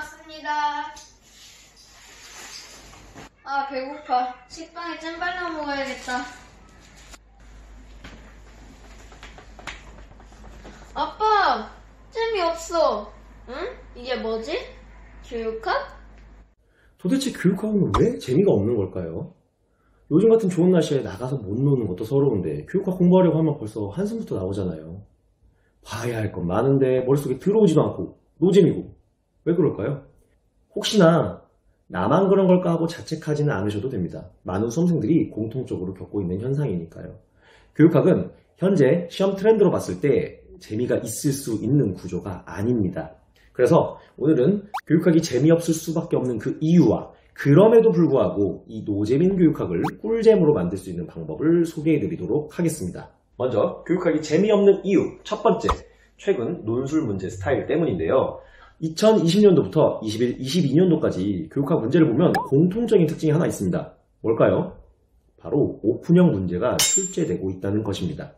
나왔습니다. 아, 배고파. 식빵에 잼 발라 먹어야겠다. 아빠! 잼이 없어. 응? 이게 뭐지? 교육학? 도대체 교육학은 왜 재미가 없는 걸까요? 요즘 같은 좋은 날씨에 나가서 못 노는 것도 서러운데 교육학 공부하려고 하면 벌써 한숨부터 나오잖아요. 봐야 할 건 많은데 머릿속에 들어오지도 않고 노잼이고. 왜 그럴까요? 혹시나 나만 그런 걸까 하고 자책하지는 않으셔도 됩니다. 많은 수험생들이 공통적으로 겪고 있는 현상이니까요. 교육학은 현재 시험 트렌드로 봤을 때 재미가 있을 수 있는 구조가 아닙니다. 그래서 오늘은 교육학이 재미없을 수밖에 없는 그 이유와 그럼에도 불구하고 이 노재민 교육학을 꿀잼으로 만들 수 있는 방법을 소개해 드리도록 하겠습니다. 먼저 교육학이 재미없는 이유 첫 번째, 최근 논술 문제 스타일 때문인데요. 2020년도부터 22년도까지 교육학 문제를 보면 공통적인 특징이 하나 있습니다. 뭘까요? 바로 오픈형 문제가 출제되고 있다는 것입니다.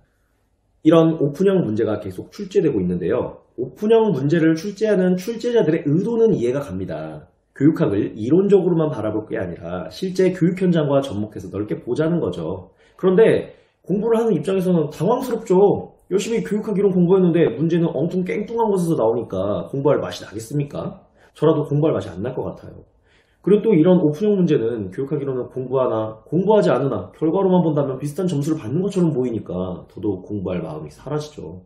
이런 오픈형 문제가 계속 출제되고 있는데요. 오픈형 문제를 출제하는 출제자들의 의도는 이해가 갑니다. 교육학을 이론적으로만 바라볼 게 아니라 실제 교육 현장과 접목해서 넓게 보자는 거죠. 그런데 공부를 하는 입장에서는 당황스럽죠. 열심히 교육학 이론 공부했는데 문제는 엉뚱 깽뚱한 곳에서 나오니까 공부할 맛이 나겠습니까? 저라도 공부할 맛이 안 날 것 같아요. 그리고 또 이런 오픈형 문제는 교육학 이론을 공부하나 공부하지 않으나 결과로만 본다면 비슷한 점수를 받는 것처럼 보이니까 더더욱 공부할 마음이 사라지죠.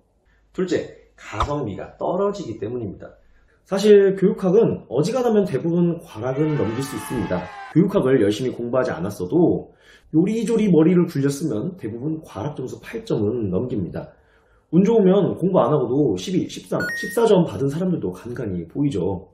둘째, 가성비가 떨어지기 때문입니다. 사실 교육학은 어지간하면 대부분 과락은 넘길 수 있습니다. 교육학을 열심히 공부하지 않았어도 요리조리 머리를 굴렸으면 대부분 과락 점수 8점은 넘깁니다. 운 좋으면 공부 안 하고도 12, 13, 14점 받은 사람들도 간간히 보이죠.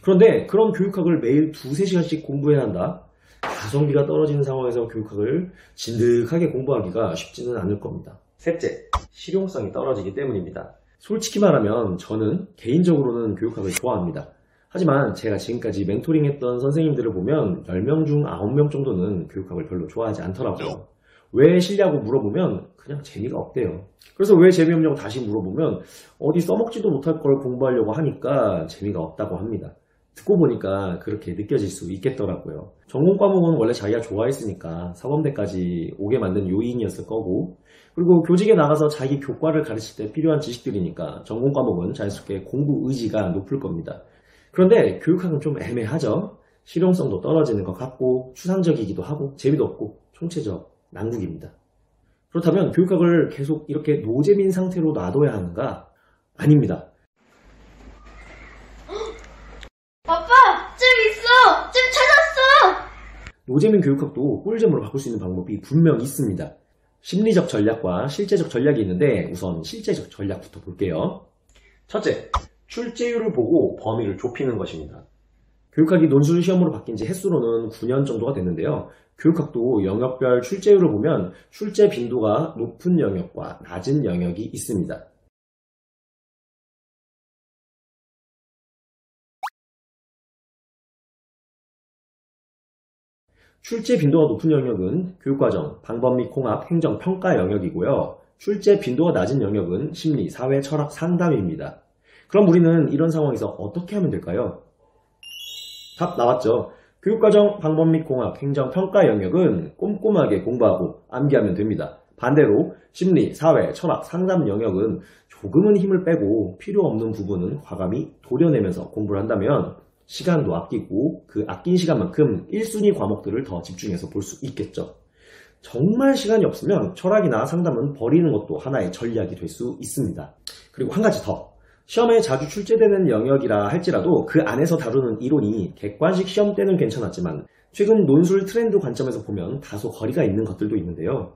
그런데 그런 교육학을 매일 2~3시간씩 공부해야 한다? 가성비가 떨어지는 상황에서 교육학을 진득하게 공부하기가 쉽지는 않을 겁니다. 셋째, 실용성이 떨어지기 때문입니다. 솔직히 말하면 저는 개인적으로는 교육학을 좋아합니다. 하지만 제가 지금까지 멘토링했던 선생님들을 보면 10명 중 9명 정도는 교육학을 별로 좋아하지 않더라고요. 왜 싫냐고 물어보면 그냥 재미가 없대요. 그래서 왜 재미없냐고 다시 물어보면 어디 써먹지도 못할 걸 공부하려고 하니까 재미가 없다고 합니다. 듣고 보니까 그렇게 느껴질 수 있겠더라고요. 전공 과목은 원래 자기가 좋아했으니까 사범대까지 오게 만든 요인이었을 거고, 그리고 교직에 나가서 자기 교과를 가르칠 때 필요한 지식들이니까 전공 과목은 자연스럽게 공부 의지가 높을 겁니다. 그런데 교육학은 좀 애매하죠. 실용성도 떨어지는 것 같고 추상적이기도 하고 재미도 없고 총체적 난국입니다. 그렇다면 교육학을 계속 이렇게 노잼인 상태로 놔둬야 하는가? 아닙니다. 아빠! 잼 있어! 잼 찾았어! 노잼인 교육학도 꿀잼으로 바꿀 수 있는 방법이 분명 있습니다. 심리적 전략과 실제적 전략이 있는데 우선 실제적 전략부터 볼게요. 첫째, 출제율을 보고 범위를 좁히는 것입니다. 교육학이 논술 시험으로 바뀐 지 햇수로는 9년 정도가 됐는데요. 교육학도 영역별 출제율을 보면 출제 빈도가 높은 영역과 낮은 영역이 있습니다. 출제 빈도가 높은 영역은 교육과정, 방법 및 공학, 행정, 평가 영역이고요. 출제 빈도가 낮은 영역은 심리, 사회, 철학, 상담입니다. 그럼 우리는 이런 상황에서 어떻게 하면 될까요? 답 나왔죠? 교육과정, 방법 및 공학, 행정, 평가 영역은 꼼꼼하게 공부하고 암기하면 됩니다. 반대로 심리, 사회, 철학, 상담 영역은 조금은 힘을 빼고 필요 없는 부분은 과감히 도려내면서 공부를 한다면 시간도 아끼고 그 아낀 시간만큼 1순위 과목들을 더 집중해서 볼 수 있겠죠. 정말 시간이 없으면 철학이나 상담은 버리는 것도 하나의 전략이 될 수 있습니다. 그리고 한 가지 더. 시험에 자주 출제되는 영역이라 할지라도 그 안에서 다루는 이론이 객관식 시험 때는 괜찮았지만 최근 논술 트렌드 관점에서 보면 다소 거리가 있는 것들도 있는데요.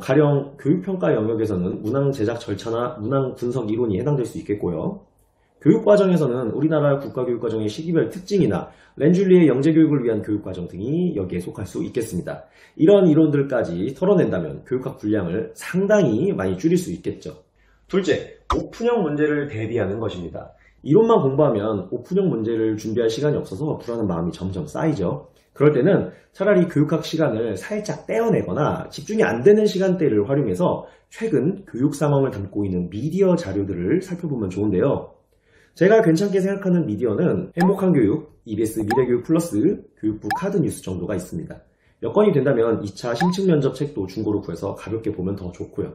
가령 교육평가 영역에서는 문항 제작 절차나 문항 분석 이론이 해당될 수 있겠고요. 교육과정에서는 우리나라 국가교육과정의 시기별 특징이나 렌줄리의 영재교육을 위한 교육과정 등이 여기에 속할 수 있겠습니다. 이런 이론들까지 털어낸다면 교육학 분량을 상당히 많이 줄일 수 있겠죠. 둘째, 오픈형 문제를 대비하는 것입니다. 이론만 공부하면 오픈형 문제를 준비할 시간이 없어서 불안한 마음이 점점 쌓이죠. 그럴 때는 차라리 교육학 시간을 살짝 떼어내거나 집중이 안 되는 시간대를 활용해서 최근 교육 상황을 담고 있는 미디어 자료들을 살펴보면 좋은데요. 제가 괜찮게 생각하는 미디어는 행복한 교육, EBS 미래교육 플러스, 교육부 카드 뉴스 정도가 있습니다. 여건이 된다면 2차 심층 면접 책도 중고로 구해서 가볍게 보면 더 좋고요.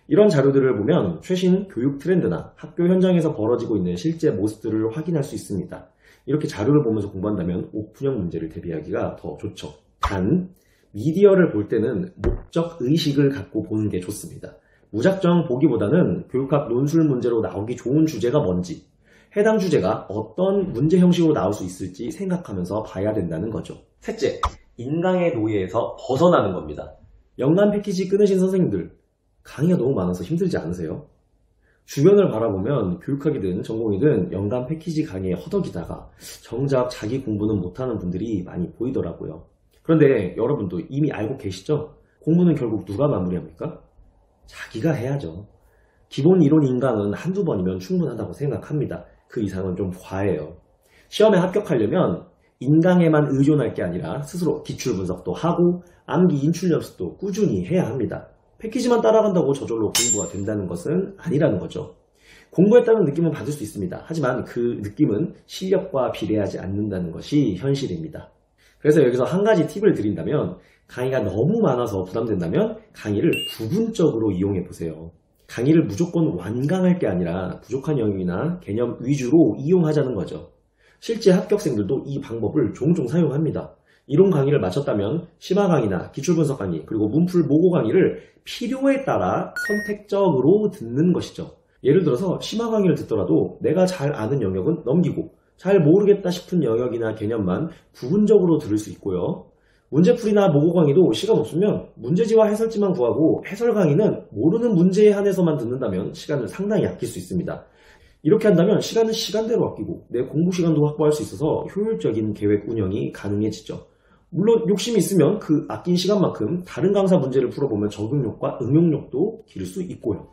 이런 자료들을 보면 최신 교육 트렌드나 학교 현장에서 벌어지고 있는 실제 모습들을 확인할 수 있습니다. 이렇게 자료를 보면서 공부한다면 오픈형 문제를 대비하기가 더 좋죠. 단, 미디어를 볼 때는 목적 의식을 갖고 보는 게 좋습니다. 무작정 보기보다는 교육학 논술 문제로 나오기 좋은 주제가 뭔지, 해당 주제가 어떤 문제 형식으로 나올 수 있을지 생각하면서 봐야 된다는 거죠. 셋째, 인강의 노예에서 벗어나는 겁니다. 연간 패키지 끊으신 선생님들, 강의가 너무 많아서 힘들지 않으세요? 주변을 바라보면 교육학이든 전공이든 연간 패키지 강의에 허덕이다가 정작 자기 공부는 못하는 분들이 많이 보이더라고요. 그런데 여러분도 이미 알고 계시죠? 공부는 결국 누가 마무리합니까? 자기가 해야죠. 기본 이론 인강은 한두 번이면 충분하다고 생각합니다. 그 이상은 좀 과해요. 시험에 합격하려면 인강에만 의존할 게 아니라 스스로 기출 분석도 하고 암기 인출 연습도 꾸준히 해야 합니다. 패키지만 따라간다고 저절로 공부가 된다는 것은 아니라는 거죠. 공부했다는 느낌은 받을 수 있습니다. 하지만 그 느낌은 실력과 비례하지 않는다는 것이 현실입니다. 그래서 여기서 한 가지 팁을 드린다면 강의가 너무 많아서 부담된다면 강의를 부분적으로 이용해 보세요. 강의를 무조건 완강할 게 아니라 부족한 영역이나 개념 위주로 이용하자는 거죠. 실제 합격생들도 이 방법을 종종 사용합니다. 이론 강의를 마쳤다면 심화 강의나 기출분석 강의 그리고 문풀 모고 강의를 필요에 따라 선택적으로 듣는 것이죠. 예를 들어서 심화 강의를 듣더라도 내가 잘 아는 영역은 넘기고 잘 모르겠다 싶은 영역이나 개념만 부분적으로 들을 수 있고요. 문제풀이나 모고 강의도 시간 없으면 문제지와 해설지만 구하고 해설 강의는 모르는 문제에 한해서만 듣는다면 시간을 상당히 아낄 수 있습니다. 이렇게 한다면 시간은 시간대로 아끼고 내 공부 시간도 확보할 수 있어서 효율적인 계획 운영이 가능해지죠. 물론 욕심이 있으면 그 아낀 시간만큼 다른 강사 문제를 풀어보면 적용력과 응용력도 기를 수 있고요.